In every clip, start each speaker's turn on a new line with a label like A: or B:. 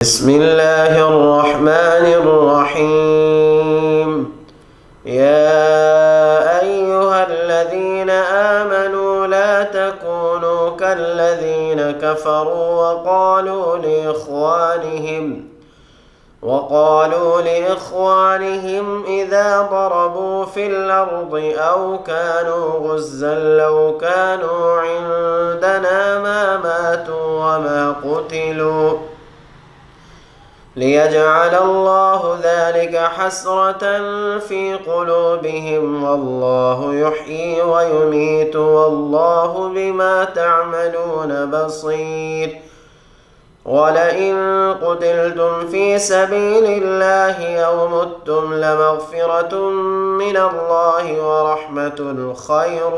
A: بسم الله الرحمن الرحيم. يا أيها الذين آمنوا لا تكونوا كالذين كفروا وقالوا لإخوانهم إذا ضربوا في الأرض أو كانوا غزا لو كانوا عندنا ما ماتوا وما قتلوا ليجعل الله ذلك حسرة في قلوبهم والله يحيي ويميت والله بما تعملون بصير. ولئن قتلتم في سبيل الله أو متم لمغفرة من الله ورحمة خير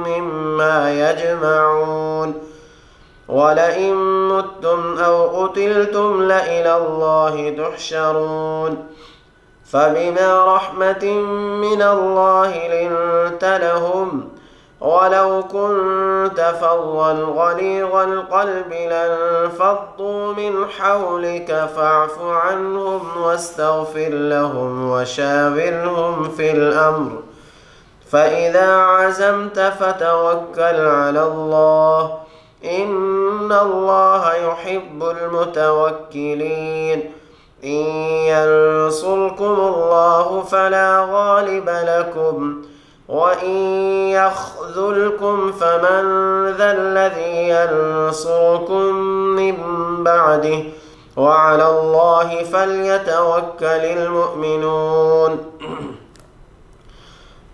A: مما يجمعون. ولئن متم أو قتلتم لإلى الله تحشرون. فبما رحمة من الله لنت لهم ولو كنت فظا غليظ القلب لانفضوا من حولك فاعف عنهم واستغفر لهم وشاورهم في الأمر فإذا عزمت فتوكل على الله إن الله يحب المتوكلين. إن ينصركم الله فلا غالب لكم وإن يخذلكم فمن ذا الذي ينصركم من بعده وعلى الله فليتوكل المؤمنون.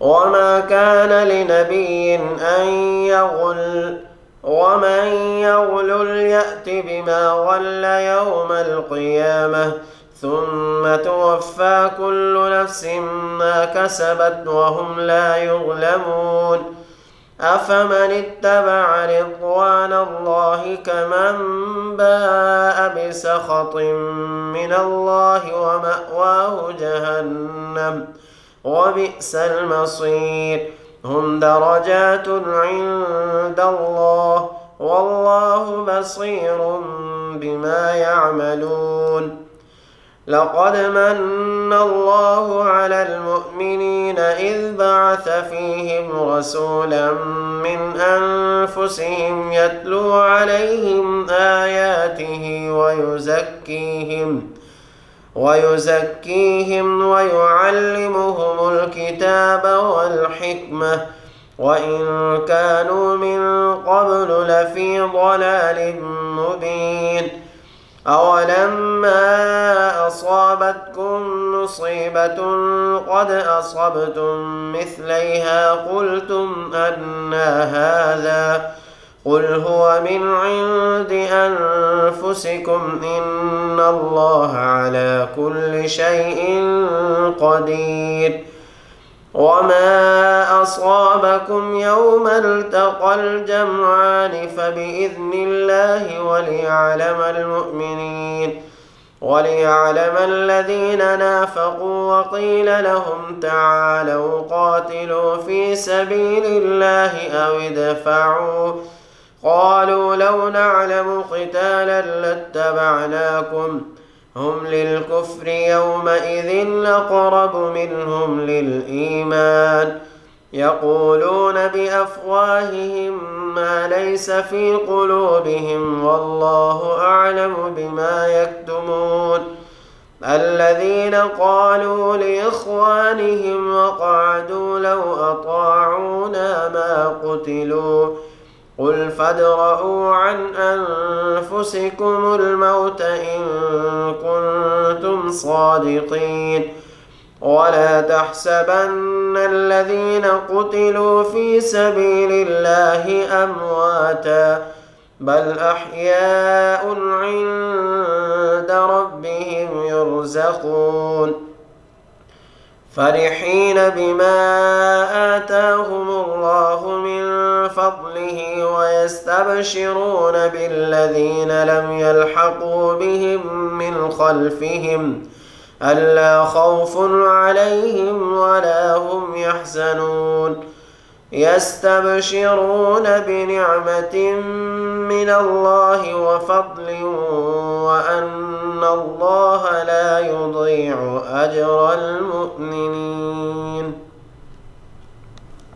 A: وما كان لنبي أن يغل ومن يغلل يأت بما غل يوم القيامة ثم توفى كل نفس ما كسبت وهم لا يظلمون. أفمن اتبع رضوان الله كمن باء بسخط من الله ومأواه جهنم وبئس المصير. هم درجات عند الله والله بصير بما يعملون. لقد من الله على المؤمنين إذ بعث فيهم رسولا من أنفسهم يتلو عليهم آياته ويزكيهم ويعلمهم الكتاب والحكمة وإن كانوا من قبل لفي ضلال مبين. أولما أصابتكم مصيبة قد أصبتم مثليها قلتم أنى هذا قل هو من عند أنفسكم إن الله على كل شيء قدير. وما أصابكم يوم التقى الجمعان فبإذن الله وليعلم الذين نافقوا وقيل لهم تعالوا قاتلوا في سبيل الله أو ادفعوا قالوا لو نعلم قتالا لاتبعناكم هم للكفر يومئذ أقرب منهم للإيمان يقولون بأفواههم ما ليس في قلوبهم والله أعلم بما يكتمون. الذين قالوا لإخوانهم وقعدوا لو أطاعونا ما قتلوا قل فادرءوا عن أنفسكم الموت إن كنتم صادقين. ولا تحسبن الذين قتلوا في سبيل الله أمواتا بل أحياء عند ربهم يرزقون فرحين بما آتاهم الله من فضله ويستبشرون بالذين لم يلحقوا بهم من خلفهم ألا خوف عليهم ولا هم يحزنون. يستبشرون بنعمة من الله وفضل وأن الله لا يضيع أجر المؤمنين